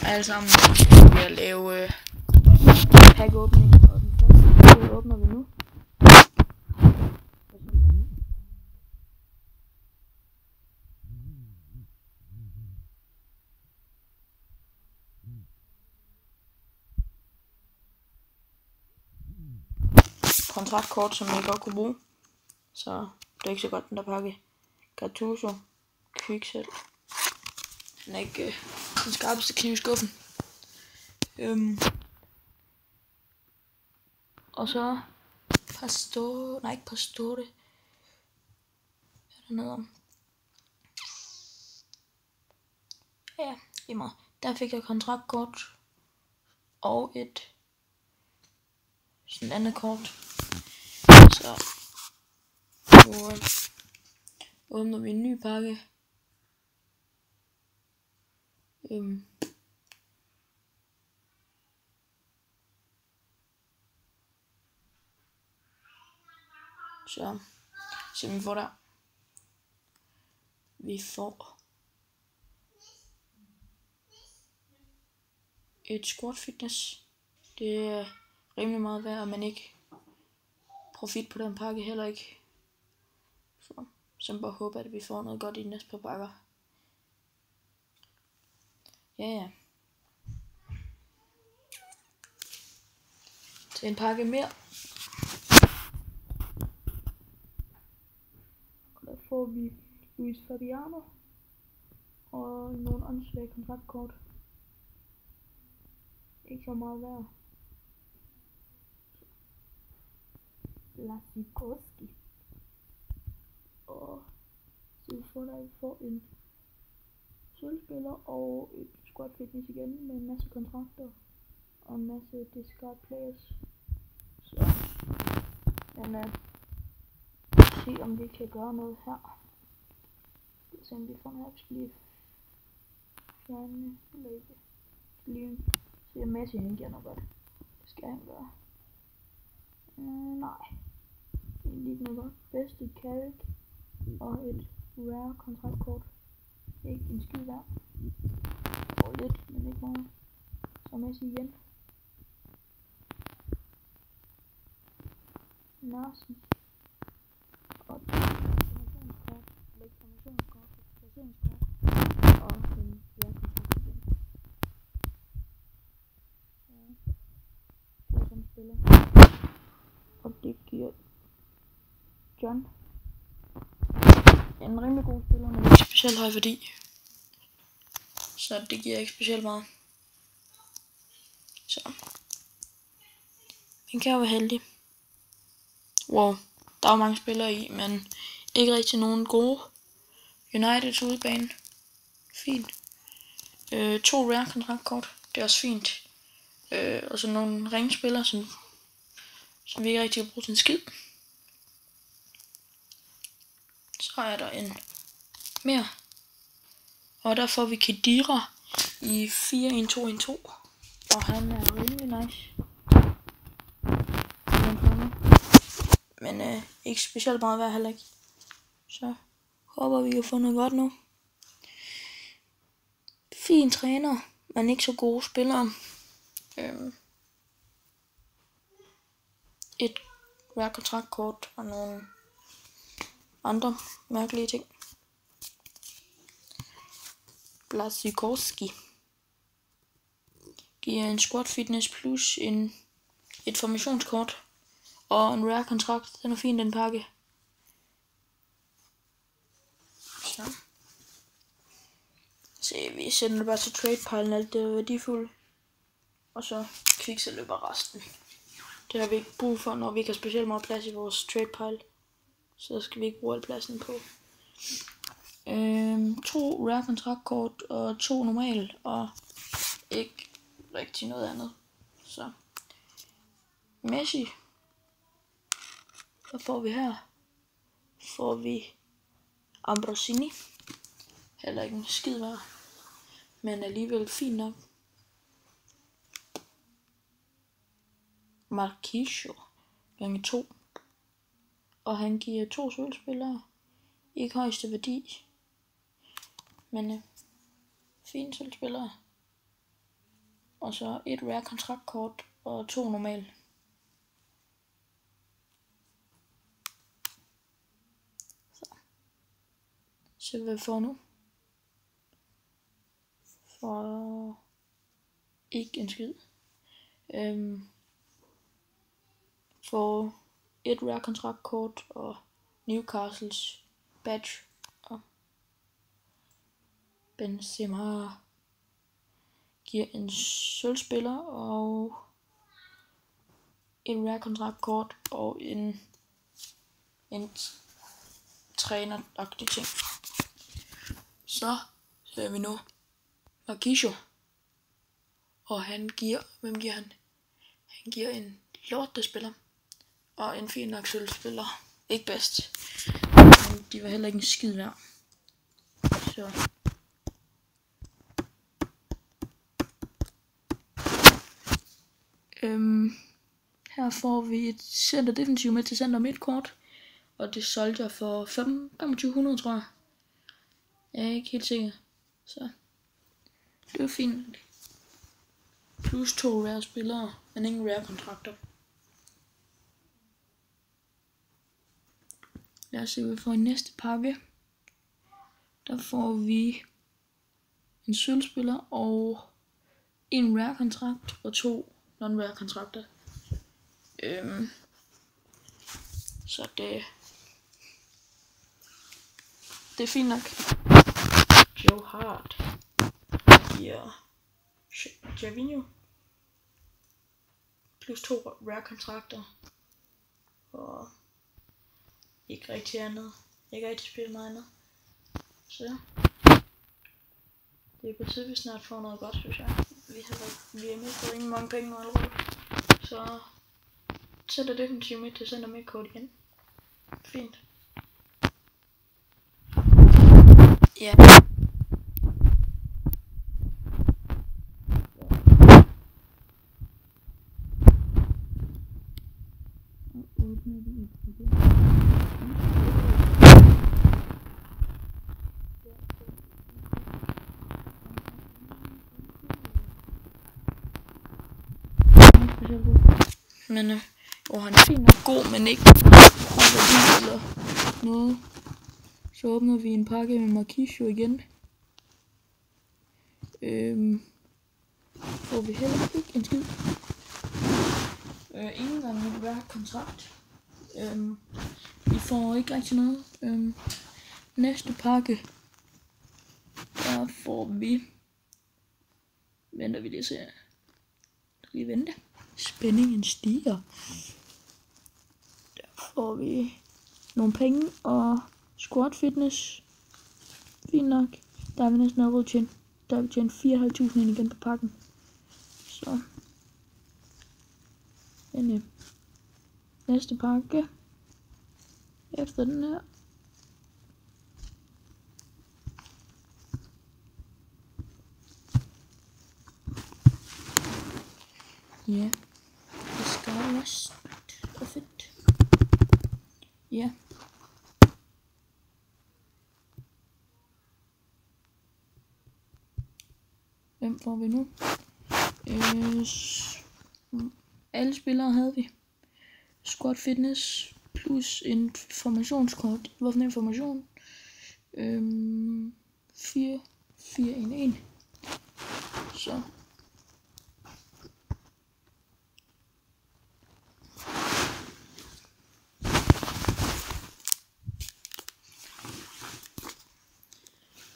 alle sammen ved at lave pack-åbning, og den første åbner vi nu. Kontraktkort, som jeg godt kunne bruge, så det er ikke så godt, den der pakke. Gattuso, Kviksel. Den er ikke den skarpeste kniv i skuffen. Og så Pastore, nej ikke Pastore. Hvad er der noget om? Ja, lige meget. Der fik jeg kontraktkort og et sådan andet kort. Så nu åbner vi en ny pakke. Så se vi får der. Vi får et squat fitness. Det er rimelig meget værd, men ikke profit på den pakke heller ikke. Så bare håber, at vi får noget godt i de næste par pakker. Ja. Til en pakke mere. Og der får vi Luis Fabiano og nogle åndssvage kontraktkort. Ikke så meget værd. Lasikoski. Og så får en sølvspiller og et squad fitness igen med en masse kontrakter og en masse discard players. Så men se om vi kan gøre noget her. Se om vi får en her, vi skal lige fjerne label. Lige se om Messi han giver noget godt. Det skal han gøre. Nej. Egentlig ikke noget godt. Bedste Carrick og et rare kontraktkort. Ikke en skid værd. Og lidt, men ikke meget. Så Messi igen. Narsen. Og formationskort. Læg formationskort. Placeringskort. Og en rare kontrakt igen. Det er sådan en spiller. Og det giver John. En rimelig god spiller, men ikke specielt høj værdi. Så det giver ikke specielt meget. Så. Man kan jo være heldig. Wow, der er mange spillere i, men ikke rigtig nogen gode. Uniteds udebane. Fint. 2 rare kontraktkort. Det er også fint. Og så nogle ringspillere, som vi ikke rigtig kan bruge til en skid. Så er der en mere. Og der får vi Khedira i 4-1-2-1-2. Og han er rimelig nice. Men ikke specielt meget værd heller ikke. Så håber vi kan få noget godt nu. Fin træner, men ikke så gode spillere. Et rare kontraktkort og nogle andre mærkelige ting. Blasikoski giver en squad fitness plus et formationskort og en rare kontrakt. Den er fin, den pakke. Så vi sender det bare til trade-pilen, alt det er værdifuldt. Og så Kviksel løber resten. Det har vi ikke brug for, når vi ikke har specielt meget plads i vores trade-pile. Så skal vi ikke bruge al pladsen på. 2 rare kontraktkort og 2 normale, og ikke rigtig noget andet. Så Messi. Hvad får vi her? Får vi Ambrosini. Heller ikke en skid værd, men alligevel fint nok. Marquisio gange 2. Og han giver 2 sølvspillere. Ikke højeste værdi, men fine sølvspillere. Og så et rare kontraktkort og 2 normale. Så hvad vi får nu? For ikke en skid. For et rare kontraktkort og Newcastles badge og Benzema giver en sølvspiller og en rare kontraktkort og en træneragtig ting. Så ser vi nu Marquinhos. Og hvem giver han? Han giver en lortespiller og en fin nok sølvspiller. Ikke bedst, men de var heller ikke en skid værd. Så her får vi et center defensiv med til center midt kort, og det solgte jeg for 2500, tror jeg. Jeg er ikke helt sikker, så det er fint. Plus 2 rare spillere, men ingen rare kontrakter. Lad os se, hvad vi får i næste pakke. Der får vi en sølvspiller og en rare kontrakt og 2 non-rare kontrakter. Så det er fint nok. Joe Hart giver Javinho plus 2 rare kontrakter og ikke rigtig andet. Ikke rigtig spille meget andet. Så det er på tide, vi snart får noget godt, synes jeg. Vi har mistet rimelig mange penge nu allerede. Så sætter definitivt midt til center midt kort igen. Fint. Ja. Men han er fint og god, men ikke eller noget. Så åbner vi en pakke med Marquinhos igen. Får vi heller ikke en skid. Ingen gang med hver kontrakt. Vi får ikke rigtig noget. Næste pakke. Der får vi. Venter vi lige se. Lige vente. Spændingen stiger. Der får vi nogle penge og squat fitness. Fint nok. Der er vi næsten allerede tjent. Der er vi tjent 4.500 ind igen på pakken. Så. Men næste pakke. Efter den her. Ja. Det skal rest of it. Ja. Hvem får vi nu? Alle spillere havde vi. Squad fitness plus en formationskort. Hvorfor en formation? 4-4-1-1. Så.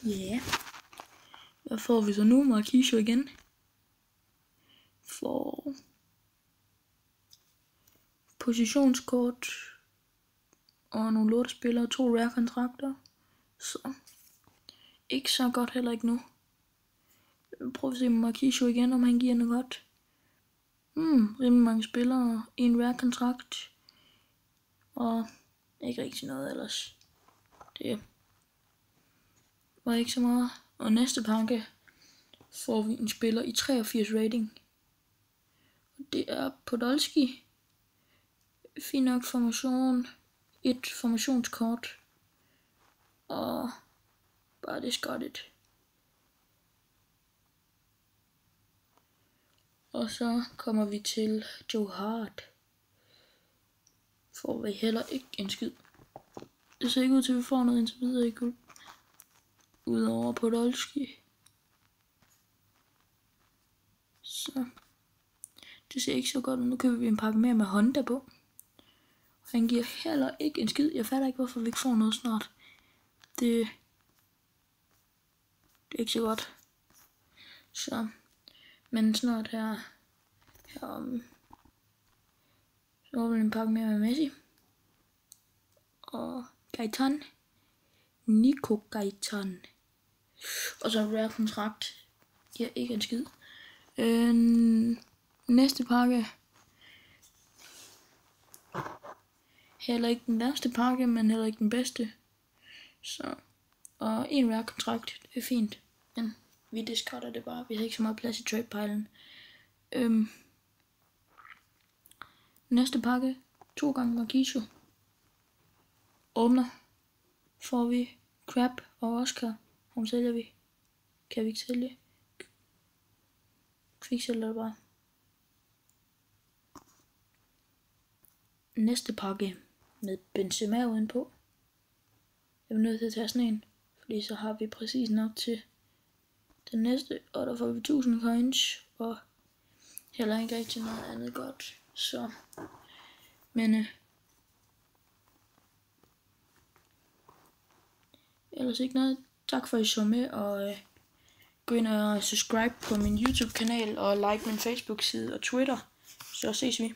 Ja. Hvad får vi så nu? Marquinhos igen. For positionskort og nogle lortespillere og 2 rare kontrakter. Så ikke så godt, heller ikke nu. Prøv at se med Marquinhos igen, om han giver noget godt. Rimelig mange spillere, en rare kontrakt og ikke rigtig noget ellers. Det var ikke så meget. Og næste pakke får vi en spiller i 83 rating. Det er Podolski. Fin nok formation. Et formationskort. Og bare det got it. Og så kommer vi til Joe Hart. Får vi heller ikke en skid. Det ser ikke ud til, at vi får noget indtil videre i guld. Udover Podolski. Så. Det ser ikke så godt ud. Nu køber vi en pakke mere med Honda på. Han giver heller ikke en skid. Jeg fatter ikke, hvorfor vi ikke får noget snart. Det er ikke så godt. Så. Men snart her så får vi en pakke mere med Messi. Og Gaetan. Nico Gaetan. Og så rare kontrakt. Giver ikke en skid. Næste pakke. Heller ikke den værste pakke, men heller ikke den bedste. Så. Og en rare kontrakt. Det er fint. Men vi discarder det bare. Vi har ikke så meget plads i trade-pilen. Næste pakke. 2 gange Marquisio. Åbner. Får vi Crab og Oscar. Om sælger vi. Kan vi ikke sælge? Kviksælger det bare. Næste pakke med Benzema udenpå. Jeg er nødt til at tage sådan en, fordi så har vi præcis nok til den næste, og der får vi 1000 coins, og heller ikke rigtig noget andet godt. Så, men ellers ikke noget. Tak for at I så med, og gå ind og subscribe på min YouTube kanal, og like min Facebook side og Twitter, så ses vi.